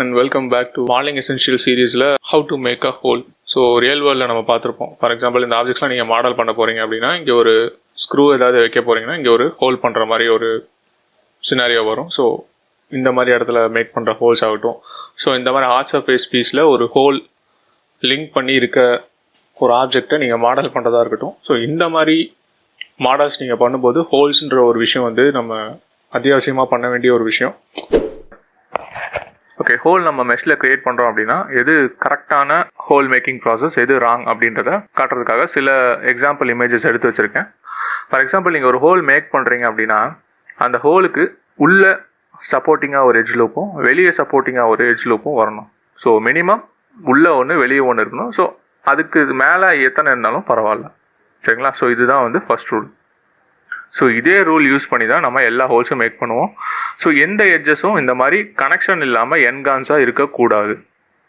And welcome back to modelling essential சீரீஸில் how to make a hole. So real வேர்ல்டில் நம்ம பார்த்துருப்போம். For example இந்த ஆப்ஜெக்ட்ஸ்லாம் நீங்கள் மாடல் பண்ண போகிறீங்க அப்படின்னா இங்கே ஒரு ஸ்க்ரூ ஏதாவது வைக்க போகிறீங்கன்னா இங்கே ஒரு ஹோல் பண்ணுற மாதிரி ஒரு சினாரியோ வரும். ஸோ இந்த மாதிரி இடத்துல மேக் பண்ணுற ஹோல்ஸ் ஆகட்டும். ஸோ இந்த மாதிரி ஆர்ட் சர்ஃபேஸ் பீஸில் ஒரு ஹோல் லிங்க் பண்ணி இருக்க ஒரு ஆப்ஜெக்டை நீங்கள் மாடல் பண்ணுறதா இருக்கட்டும். ஸோ இந்த மாதிரி மாடல்ஸ் நீங்கள் பண்ணும்போது ஹோல்ஸ்ன்ற ஒரு விஷயம் வந்து நம்ம அத்தியாவசியமாக பண்ண வேண்டிய ஒரு விஷயம். ஓகே, ஹோல் நம்ம மெஷ்ல கிரியேட் பண்ணுறோம் அப்படின்னா எது கரெக்டான ஹோல் மேக்கிங் ப்ராசஸ், எது ராங் அப்படின்றத காட்டுறதுக்காக சில எக்ஸாம்பிள் இமேஜஸ் எடுத்து வச்சுருக்கேன். ஃபார் எக்ஸாம்பிள் நீங்கள் ஒரு ஹோல் மேக் பண்ணுறீங்க அப்படின்னா அந்த ஹோலுக்கு உள்ள சப்போர்ட்டிங்காக ஒரு எட்ஜ் லூப்பும் வெளியே சப்போர்ட்டிங்காக ஒரு எட்ஜ் லூப்பும் வரணும். ஸோ மினிமம் உள்ளே ஒன்று வெளியே ஒன்று இருக்கணும். ஸோ அதுக்கு மேலே எத்தனை இருந்தாலும் பரவாயில்ல, சரிங்களா? ஸோ இதுதான் வந்து ஃபர்ஸ்ட் ரூல். ஸோ இதே ரூல் யூஸ் பண்ணி தான் நம்ம எல்லா ஹோல்ஸும் மேக் பண்ணுவோம். ஸோ எந்த எட்ஜஸும் இந்த மாதிரி கனெக்ஷன் இல்லாமல் என்கான்ஸாக இருக்கக்கூடாது.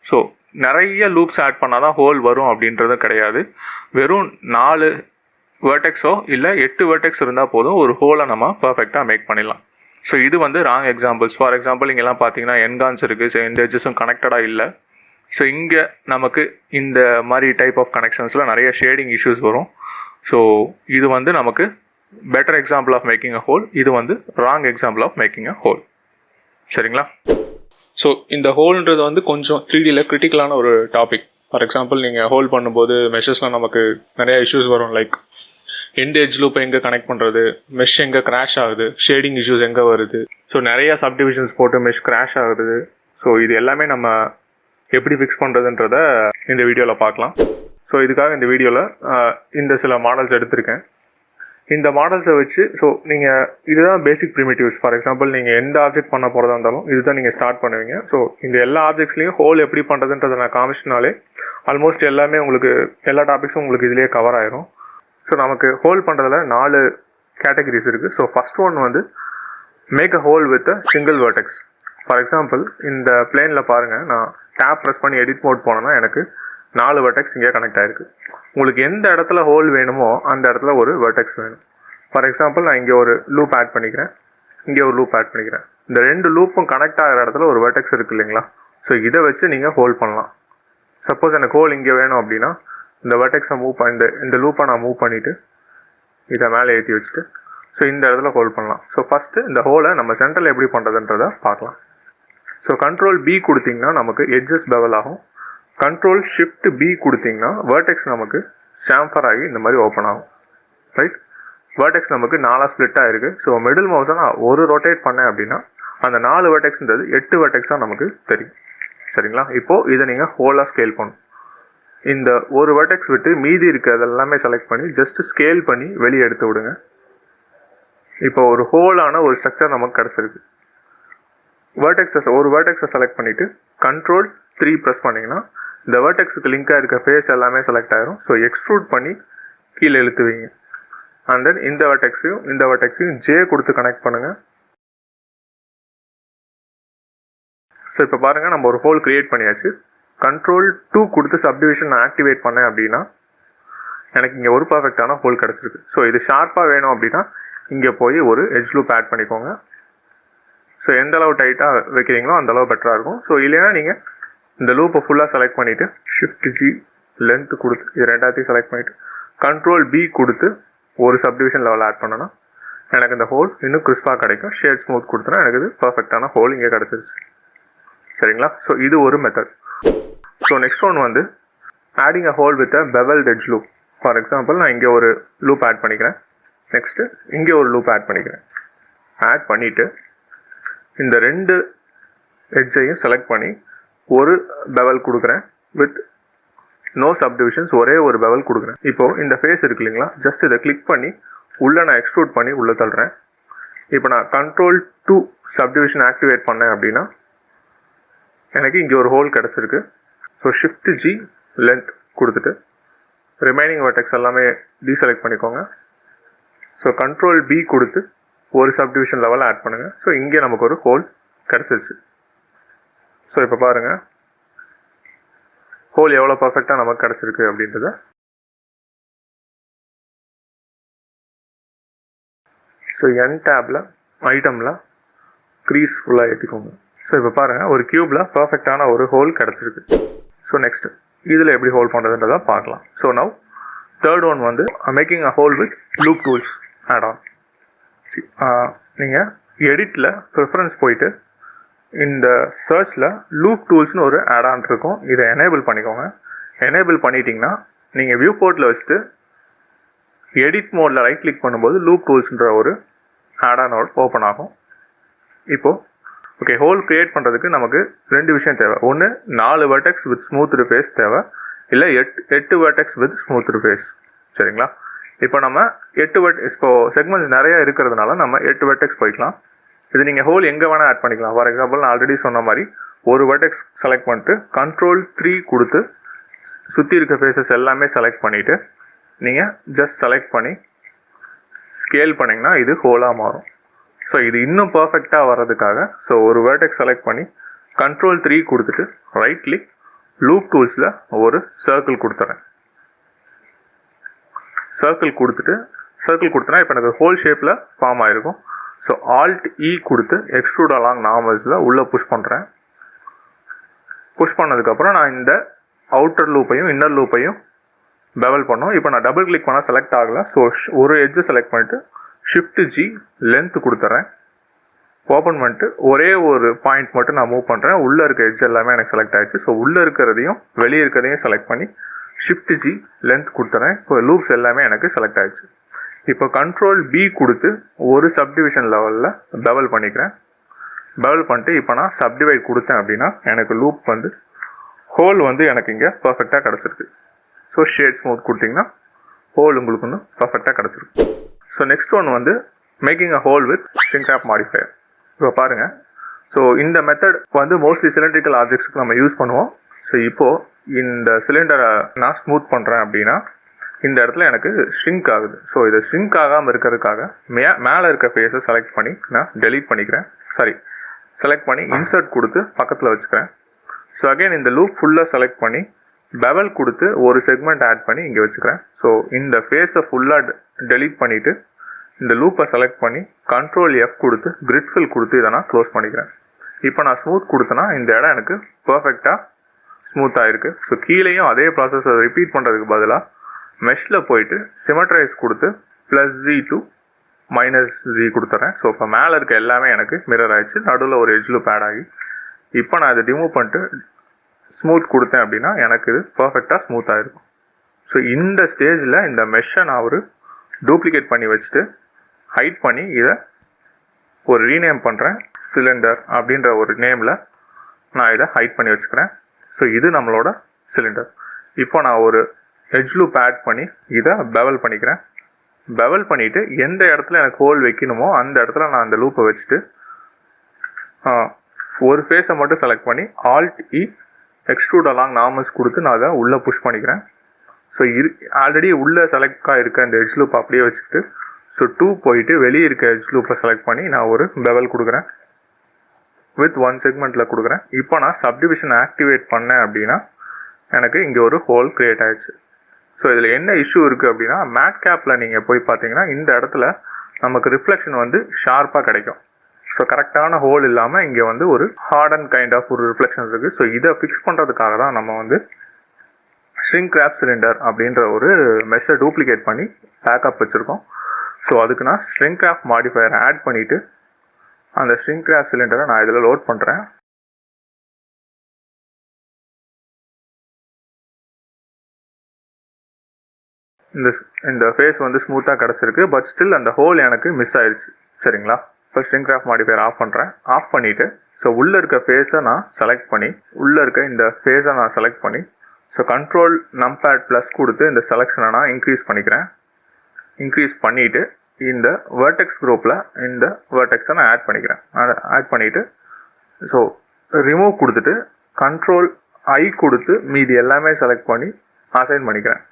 ஸோ நிறைய லூப்ஸ் ஆட் பண்ணால் தான் ஹோல் வரும் அப்படின்றதும் கிடையாது. வெறும் 4 வேர்டெக்ஸோ இல்லை 8 வேர்டெக்ஸ் இருந்தால் போதும் ஒரு ஹோலை நம்ம பர்ஃபெக்டாக மேக் பண்ணிடலாம். ஸோ இது வந்து ராங் எக்ஸாம்பிள்ஸ். ஃபார் எக்ஸாம்பிள் இங்கெல்லாம் பார்த்தீங்கன்னா என்கான்ஸ் இருக்குது. ஸோ எந்த எட்ஜஸும் கனெக்டடாக இல்லை. ஸோ இங்கே நமக்கு இந்த மாதிரி டைப் ஆஃப் கனெக்ஷன்ஸில் நிறைய ஷேடிங் இஷ்யூஸ் வரும். ஸோ இது வந்து நமக்கு better example of making a hole. இது வந்து wrong example of making a hole, சரிங்களா? ஸோ இந்த ஹோல்ன்றது வந்து கொஞ்சம் 3Dயில் கிரிட்டிக்கலான ஒரு டாபிக். ஃபார் எக்ஸாம்பிள் நீங்கள் ஹோல் பண்ணும்போது மெஷஸ்லாம் நமக்கு நிறைய இஷ்யூஸ் வரும். லைக் எண்ட் எட்ஜ் லூப்பை எங்கே கனெக்ட் பண்ணுறது, மெஷ் எங்கே கிராஷ் ஆகுது, ஷேடிங் இஷ்யூஸ் எங்கே வருது, ஸோ நிறைய சப்டிவிஷன்ஸ் போட்டு மெஷ் கிராஷ் ஆகுது. ஸோ இது எல்லாமே நம்ம எப்படி ஃபிக்ஸ் பண்ணுறதுன்றத இந்த வீடியோவில் பார்க்கலாம். ஸோ இதுக்காக இந்த வீடியோவில் இந்த சில மாடல்ஸ் எடுத்திருக்கேன். இந்த மாடல்ஸை வச்சு ஸோ நீங்கள் இதுதான் பேசிக் ப்ரிமிட்டிவ்ஸ். ஃபார் எக்ஸாம்பிள் நீங்கள் எந்த ஆப்ஜெக்ட் பண்ண போகிறதா இருந்தாலும் இதுதான் நீங்கள் ஸ்டார்ட் பண்ணுவீங்க. ஸோ இந்த எல்லா ஆப்ஜெக்ட்ஸ்லையும் ஹோல் எப்படி பண்ணுறதுன்றதை நான் காமிச்சினாலே ஆல்மோஸ்ட் எல்லாமே உங்களுக்கு எல்லா டாபிக்ஸும் உங்களுக்கு இதிலேயே கவர் ஆயிரும். ஸோ நமக்கு ஹோல் பண்ணுறதுல 4 கேட்டகரிஸ் இருக்குது. ஸோ ஃபர்ஸ்ட் ஒன் வந்து make a hole with a single vertex. For example இந்த பிளேனில் பாருங்கள், நான் டேப் ப்ரெஸ் பண்ணி எடிட் மோட் போனேன்னா எனக்கு 4 வேர்டெக்ஸ் இங்கே கனெக்ட் ஆகிருக்கு. உங்களுக்கு எந்த இடத்துல ஹோல் வேணுமோ அந்த இடத்துல ஒரு வேர்டெக்ஸ் வேணும். ஃபார் எக்ஸாம்பிள் நான் இங்கே ஒரு லூப் ஆட் பண்ணிக்கிறேன், இங்கே ஒரு லூப் ஆட் பண்ணிக்கிறேன். இந்த 2 லூப்பும் கனெக்ட் ஆகிற இடத்துல ஒரு வேர்டெக்ஸ் இருக்குது இல்லைங்களா? ஸோ இதை வச்சு நீங்கள் ஹோல் பண்ணலாம். சப்போஸ் எனக்கு ஹோல் இங்கே வேணும் அப்படின்னா இந்த வேர்டெக்ஸை மூவ் பண்ணி இந்த லூப்பை நான் மூவ் பண்ணிவிட்டு இதை மேலே ஏற்றி வச்சுட்டு ஸோ இந்த இடத்துல ஹோல் பண்ணலாம். ஸோ ஃபஸ்ட்டு இந்த ஹோலை நம்ம சென்டரில் எப்படி பண்ணுறதுன்றதை பார்க்கலாம். ஸோ கண்ட்ரோல் B கொடுத்தீங்கன்னா நமக்கு எட்ஜஸ் பெவல் ஆகும். கண்ட்ரோல் ஷிஃப்ட் B கொடுத்தீங்கன்னா வேர்டெக்ஸ் நமக்கு சாம்பர் ஆகி இந்த மாதிரி ஓப்பன் ஆகும், ரைட்? வேர்டெக்ஸ் நமக்கு 4 ஸ்ப்ளிட் ஆகிருக்கு. ஸோ மிடில் மவுஸை நான் ஒரு ரொட்டேட் பண்ணேன் அப்படின்னா அந்த 4 வேர்டெக்ஸ்ன்றது 8 வேர்டெக்ஸாக நமக்கு தெரியும், சரிங்களா? இப்போது இதை நீங்கள் ஹோலாக ஸ்கேல் பண்ணணும். இந்த ஒரு வேர்டெக்ஸ் விட்டு மீதி இருக்கிறது எல்லாமே செலக்ட் பண்ணி ஜஸ்ட் ஸ்கேல் பண்ணி வெளியே எடுத்து விடுங்க. இப்போ ஒரு ஹோலான ஒரு ஸ்ட்ரக்சர் நமக்கு கிடச்சிருக்கு. ஒரு வேர்டெக்ஸை செலக்ட் பண்ணிவிட்டு கண்ட்ரோல் 3 ப்ரெஸ் பண்ணிங்கன்னா இந்த வேர்டெக்ஸுக்கு லிங்காக இருக்க ஃபேஸ் எல்லாமே செலக்ட் ஆகிரும். ஸோ எக்ஸ்ட்ரூட் பண்ணி கீழே இழுத்துவீங்க. அண்ட் தென் இந்த வேர்டெக்ஸையும் J கொடுத்து கனெக்ட் பண்ணுங்கள். ஸோ இப்போ பாருங்கள், நம்ம ஒரு ஹோல் கிரியேட் பண்ணியாச்சு. கண்ட்ரோல் 2 கொடுத்து சப்டிவிஷன் நான் ஆக்டிவேட் பண்ணேன் அப்படின்னா எனக்கு இங்கே ஒரு பர்ஃபெக்டான ஹோல் கிடச்சிருக்கு. ஸோ இது ஷார்ப்பாக வேணும் அப்படின்னா இங்கே போய் ஒரு எட்ஜ் லூப் ஆட் பண்ணிக்கோங்க. ஸோ எந்த அளவு டைட்டாக வைக்கிறீங்களோ அந்த அளவு பெட்டராக இருக்கும். ஸோ இல்லைன்னா நீங்கள் இந்த லூப்பை ஃபுல்லாக செலக்ட் பண்ணிவிட்டு ஷிஃப்ட் G லென்த் கொடுத்து இது ரெண்டாத்தையும் செலக்ட் பண்ணிவிட்டு கண்ட்ரோல் B கொடுத்து ஒரு சப்டிவிஷன் லெவல் ஆட் பண்ணனா எனக்கு இந்த ஹோல் இன்னும் கிறிஸ்பாக கிடைக்கும். ஷேட் ஸ்மூத் கொடுத்தனா எனக்கு இது பர்ஃபெக்டான ஹோல் இங்கே கிடச்சிருச்சு, சரிங்களா? ஸோ இது ஒரு மெத்தட். ஸோ நெக்ஸ்ட் ஒன் வந்து adding a hole with a bevelled edge loop. For example நான் இங்கே ஒரு லூப் ஆட் பண்ணிக்கிறேன், நெக்ஸ்ட்டு இங்கே ஒரு லூப் ஆட் பண்ணிக்கிறேன். ஆட் பண்ணிவிட்டு இந்த 2 எட்ஜையும் செலக்ட் பண்ணி ஒரு பெவல் கொடுக்குறேன் வித் நோ சப்டிவிஷன்ஸ், ஒரே ஒரு பெவல் கொடுக்குறேன். இப்போது இந்த ஃபேஸ் இருக்கு இல்லைங்களா, ஜஸ்ட் இதை கிளிக் பண்ணி உள்ளே நான் எக்ஸ்ட்ரூட் பண்ணி உள்ளே தள்ளுறேன். இப்போ நான் கண்ட்ரோல் 2 சப்டிவிஷன் ஆக்டிவேட் பண்ணேன் அப்படின்னா எனக்கு இங்கே ஒரு ஹோல் கிடச்சிருக்கு. ஸோ ஷிஃப்ட் G லென்த் கொடுத்துட்டு ரிமைனிங் வேர்டெக்ஸ் எல்லாமே டீசெலக்ட் பண்ணிக்கோங்க. ஸோ கண்ட்ரோல் B கொடுத்து ஒரு சப்டிவிஷன் லெவல் ஆட் பண்ணுங்கள். ஸோ இங்கே நமக்கு ஒரு ஹோல் கிடச்சிருச்சு. ஸோ இப்போ பாருங்கள் ஹோல் எவ்வளோ பர்ஃபெக்டாக நமக்கு கிடச்சிருக்கு அப்படின்றத. ஸோ N டேப்பில் ஐட்டமில் க்ரீஸ் ஃபுல்லாக ஏற்றிக்கோங்க. ஸோ இப்போ பாருங்கள் ஒரு க்யூப்பில் பர்ஃபெக்டான ஒரு ஹோல் கிடச்சிருக்கு. ஸோ நெக்ஸ்ட் இதில் எப்படி ஹோல் பண்ணுறதுன்றதை பார்க்கலாம். ஸோ நவ் தேர்ட் ஒன் வந்து making a hole with loop tools add on. நீங்கள் எடிட்டில் ப்ரிஃபரன்ஸ் போயிட்டு இந்த சர்ச்சில் லூப் டூல்ஸ்னு ஒரு ஆட் ஆன் இருக்கும். இதை எனேபிள் பண்ணிக்கோங்க. எனேபிள் பண்ணிட்டீங்கன்னா நீங்கள் வியூ போர்ட்டில் வச்சுட்டு எடிட் மோடில் ரைட் கிளிக் பண்ணும்போது லூப் டூல்ஸ்ன்ற ஒரு ஆட் ஆன் ஓப்பன் ஆகும். இப்போது ஓகே, ஹோல் கிரியேட் பண்ணுறதுக்கு நமக்கு 2 விஷயம் தேவை. ஒன்று 4 வெர்டெக்ஸ் வித் ஸ்மூத் ஃபேஸ் தேவை, இல்லை 8 வெர்டெக்ஸ் வித் ஸ்மூத் ஃபேஸ். சரிங்களா? இப்போ நம்ம 8 இப்போ செக்மெண்ட்ஸ் நிறைய இருக்கிறதுனால நம்ம 8 வெர்டெக்ஸ் போய்க்கலாம். இது நீங்கள் ஹோல் எங்கே வேணால் ஆட் பண்ணிக்கலாம். ஃபார் எக்ஸாம்பிள் நான் ஆல்ரெடி சொன்ன மாதிரி ஒரு வெர்டெக்ஸ் செலக்ட் பண்ணிட்டு Ctrl+3 கொடுத்து சுற்றி இருக்க ஃபேஸஸ் எல்லாமே செலக்ட் பண்ணிவிட்டு நீங்கள் ஜஸ்ட் செலக்ட் பண்ணி ஸ்கேல் பண்ணிங்கன்னா இது ஹோலாக மாறும். ஸோ இது இன்னும் பர்ஃபெக்டாக வர்றதுக்காக ஒரு வெர்டெக்ஸ் செலக்ட் பண்ணி Ctrl+3 கொடுத்துட்டு ரைட் கிளிக் லூப் டூல்ஸில் ஒரு சர்க்கிள் கொடுத்துறேன். சர்க்கிள் கொடுத்தனா இப்போ எனக்கு ஹோல் ஷேப்பில் ஃபார்ம் ஆகிருக்கும். ஸோ Alt+E கொடுத்து எக்ஸ்ட்ரூட் அலாங் நார்மல்ஸில் உள்ளே புஷ் பண்ணுறேன். புஷ் பண்ணதுக்கப்புறம் நான் இந்த அவுட்டர் லூப்பையும் இன்னர் லூப்பையும் பெவல் பண்ணோம். இப்போ நான் டபுள் கிளிக் பண்ணால் செலக்ட் ஆகலை. ஸோ ஒரு எட்ஜை செலக்ட் பண்ணிவிட்டு Shift+G லென்த் கொடுத்துட்றேன். ஓப்பன் பண்ணிட்டு ஒரே ஒரு பாயிண்ட் மட்டும் நான் மூவ் பண்ணுறேன். உள்ளே இருக்க எட்ஜ் எல்லாமே எனக்கு செலக்ட் ஆகிடுச்சு. ஸோ உள்ளே இருக்கிறதையும் வெளியே இருக்கிறதையும் செலக்ட் பண்ணி Shift+G லென்த் கொடுத்துறேன். இப்போ லூப்ஸ் எல்லாமே எனக்கு செலக்ட் ஆகிடுச்சு. இப்போ Ctrl+B கொடுத்து ஒரு சப்டிவிஷன் லெவலில் பெவல் பண்ணிக்கிறேன். பெவல் பண்ணிட்டு இப்போ நான் சப்டிவைட் கொடுத்தேன் அப்படின்னா எனக்கு லூப் வந்து ஹோல் வந்து எனக்கு இங்கே பர்ஃபெக்டாக கிடச்சிருக்கு. ஸோ ஷேட் ஸ்மூத் கொடுத்தீங்கன்னா ஹோல் உங்களுக்கு ஒன்று பர்ஃபெக்டாக கிடச்சிருக்கு. ஸோ நெக்ஸ்ட் ஒன் வந்து making a hole with shrink wrap modifier. இப்போ பாருங்கள், ஸோ இந்த மெத்தட் வந்து மோஸ்ட்லி சிலிண்ட்ரிக்கல் ஆப்ஜெக்ட்ஸ்க்கு நம்ம யூஸ் பண்ணுவோம். ஸோ இப்போது இந்த சிலிண்டரை நான் ஸ்மூத் பண்ணுறேன் அப்படின்னா இந்த இடத்துல எனக்கு ஷ்ரிங்க் ஆகுது. ஸோ இதை ஷ்ரிங்க் ஆகாமல் இருக்கிறதுக்காக மேலே இருக்க ஃபேஸை செலக்ட் பண்ணி நான் டெலீட் பண்ணிக்கிறேன். செலக்ட் பண்ணி இன்சர்ட் கொடுத்து பக்கத்தில் வச்சுக்கிறேன். ஸோ அகைன் இந்த லூப் ஃபுல்லாக செலக்ட் பண்ணி பெவல் கொடுத்து ஒரு செக்மெண்ட் ஆட் பண்ணி இங்கே வச்சுக்கிறேன். ஸோ இந்த ஃபேஸை ஃபுல்லாக டெலீட் பண்ணிவிட்டு இந்த லூப்பை செலக்ட் பண்ணி Ctrl+F கொடுத்து கிரிட் ஃபில் கொடுத்து இதை நான் க்ளோஸ் பண்ணிக்கிறேன். இப்போ நான் ஸ்மூத் கொடுத்தேன்னா இந்த இடம் எனக்கு பர்ஃபெக்டாக ஸ்மூத்தாக இருக்குது. ஸோ கீழேயும் அதே ப்ராசஸை ரிப்பீட் பண்ணுறதுக்கு பதிலாக மெஷ்ல போயிட்டு சிமெட்ரைஸ் கொடுத்து +Z to -Z கொடுத்துறேன். ஸோ இப்போ மேலே இருக்க எல்லாமே எனக்கு மிரர் ஆயிடுச்சு. நடுவில் ஒரு எட்ஜ் லூப் ஆட் ஆகி இப்போ நான் இதை ரிமூவ் பண்ணிட்டு ஸ்மூத் கொடுத்தேன் அப்படின்னா எனக்கு இது பர்ஃபெக்டாக ஸ்மூத்தாக இருக்கும். ஸோ இந்த ஸ்டேஜில் இந்த மெஷ்ஷை நான் ஒரு டூப்ளிகேட் பண்ணி வச்சுட்டு ஹைட் பண்ணி இதை ஒரு ரீநேம் பண்ணுறேன். சிலிண்டர் அப்படின்ற ஒரு நேமில் நான் இதை ஹைட் பண்ணி வச்சுக்கிறேன். ஸோ இது நம்மளோட சிலிண்டர். இப்போ நான் ஒரு எட்ஜ் லூப் ஆட் பண்ணி இதை பெவல் பண்ணிக்கிறேன். பெவல் பண்ணிவிட்டு எந்த இடத்துல எனக்கு ஹோல் வைக்கணுமோ அந்த இடத்துல நான் அந்த லூப்பை வச்சுட்டு ஒரு ஃபேஸை மட்டும் செலக்ட் பண்ணி Alt+E எக்ஸ்ட்ரூட் அலாங் நார்மல்ஸ் கொடுத்து நான் அதை உள்ளே புஷ் பண்ணிக்கிறேன். ஸோ ஆல்ரெடி உள்ளே செலக்டாக இருக்க அந்த எட்ஜ் லூப் அப்படியே வச்சுக்கிட்டு ஸோ 2 போயிட்டு வெளியே இருக்க எட்ஜ் லூப்பை செலக்ட் பண்ணி நான் ஒரு பெவல் கொடுக்குறேன். வித் 1 செக்மெண்ட்டில் கொடுக்குறேன். இப்போ நான் சப்டிவிஷன் ஆக்டிவேட் பண்ணேன் அப்படின்னா எனக்கு இங்கே ஒரு ஹோல் க்ரியேட் ஆகிடுச்சு. ஸோ இதில் என்ன இஷ்யூ இருக்குது அப்படின்னா மேட் கேப்பில் நீங்கள் போய் பார்த்தீங்கன்னா இந்த இடத்துல நமக்கு ரிஃப்ளெக்ஷன் வந்து ஷார்ப்பாக கிடைக்கும். ஸோ கரெக்டான ஹோல் இல்லாமல் இங்கே வந்து ஒரு ஹார்ட் அண்ட் கைண்ட் ஆஃப் ஒரு ரிஃப்ளெக்ஷன் இருக்குது. ஸோ இதை ஃபிக்ஸ் பண்ணுறதுக்காக தான் நம்ம வந்து ஷ்ரிங்க் ராப் சிலிண்டர் அப்படின்ற ஒரு மெஷை டூப்ளிகேட் பண்ணி பேக்கப் வச்சுருக்கோம். ஸோ அதுக்கு நான் ஷ்ரிங்க் ராப் மாடிஃபையர் ஆட் பண்ணிவிட்டு அந்த ஷ்ரிங்க் ராப் சிலிண்டரை நான் இதில் லோட் பண்ணுறேன். இந்த ஃபேஸ் வந்து ஸ்மூத்தாக கிடச்சிருக்கு. பட் ஸ்டில் அந்த ஹோல் எனக்கு மிஸ் ஆயிடுச்சு. சரிங்களா? இப்போ ஷ்ரிங்க் ராப் மாடிஃபையர் ஆஃப் பண்ணுறேன். ஆஃப் பண்ணிவிட்டு ஸோ உள்ளே இருக்க ஃபேஸை நான் செலக்ட் பண்ணி உள்ளே இருக்க இந்த ஃபேஸை நான் செலக்ட் பண்ணி ஸோ கண்ட்ரோல் நம்பேட் ப்ளஸ் கொடுத்து இந்த செலெக்ஷனை நான் இன்க்ரீஸ் பண்ணிக்கிறேன். இன்க்ரீஸ் பண்ணிவிட்டு இந்த வேர்டெக்ஸ் குரூப்பில் இந்த வேர்டெக்ஸை நான் ஆட் பண்ணிக்கிறேன். ஆட் பண்ணிவிட்டு ஸோ ரிமூவ் கொடுத்துட்டு Ctrl+I கொடுத்து மீதி எல்லாமே செலக்ட் பண்ணி அசைன் பண்ணிக்கிறேன்.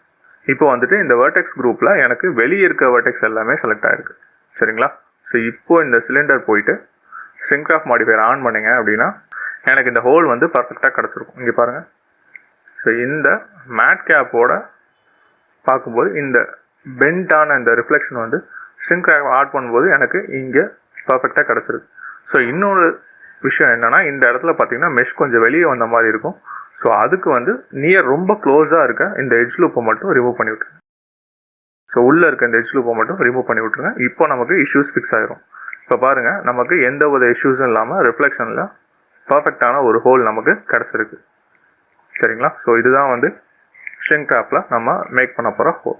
இப்போ வந்துட்டு இந்த வேர்டெக்ஸ் குரூப்பில் எனக்கு வெளியே இருக்க வேர்டெக்ஸ் எல்லாமே செலக்ட் ஆகிருக்கு. சரிங்களா? ஸோ இப்போ இந்த சிலிண்டர் போயிட்டு ஷ்ரிங்க் ராப் மாடிஃபையர் ஆன் பண்ணிங்க அப்படின்னா எனக்கு இந்த ஹோல் வந்து பர்ஃபெக்டாக கிடச்சிருக்கும். இங்கே பாருங்கள். ஸோ இந்த மேட் கேப்போட பார்க்கும்போது இந்த பெண்டான இந்த ரிஃப்ளெக்ஷன் வந்து ஷ்ரிங்க் ராப் ஆட் பண்ணும்போது எனக்கு இங்கே பர்ஃபெக்டாக கிடச்சிருக்கு. ஸோ இன்னொரு விஷயம் என்னன்னா, இந்த இடத்துல பார்த்தீங்கன்னா மெஷ் கொஞ்சம் வெளியே வந்த மாதிரி இருக்கும். ஸோ அதுக்கு வந்து நியர் ரொம்ப க்ளோஸாக இருக்க இந்த எட்ஜ் லூப்பை மட்டும் ரிமூவ் பண்ணி விட்டுருங்க. ஸோ உள்ளே இருக்க இந்த எட்ஜ் லூப்பை மட்டும் ரிமூவ் பண்ணி விட்டுருங்க. இப்போ நமக்கு இஷ்யூஸ் ஃபிக்ஸ் ஆயிரும். இப்போ பாருங்கள், நமக்கு எந்த ஒரு இஷ்யூஸும் இல்லாமல் ரிஃப்ளெக்ஷனில் பர்ஃபெக்டான ஒரு ஹோல் நமக்கு கிடச்சிருக்கு. சரிங்களா? ஸோ இதுதான் வந்து ஷ்ரிங்க் ட்ராப்பில் நம்ம மேக் பண்ண போகிற ஹோல்.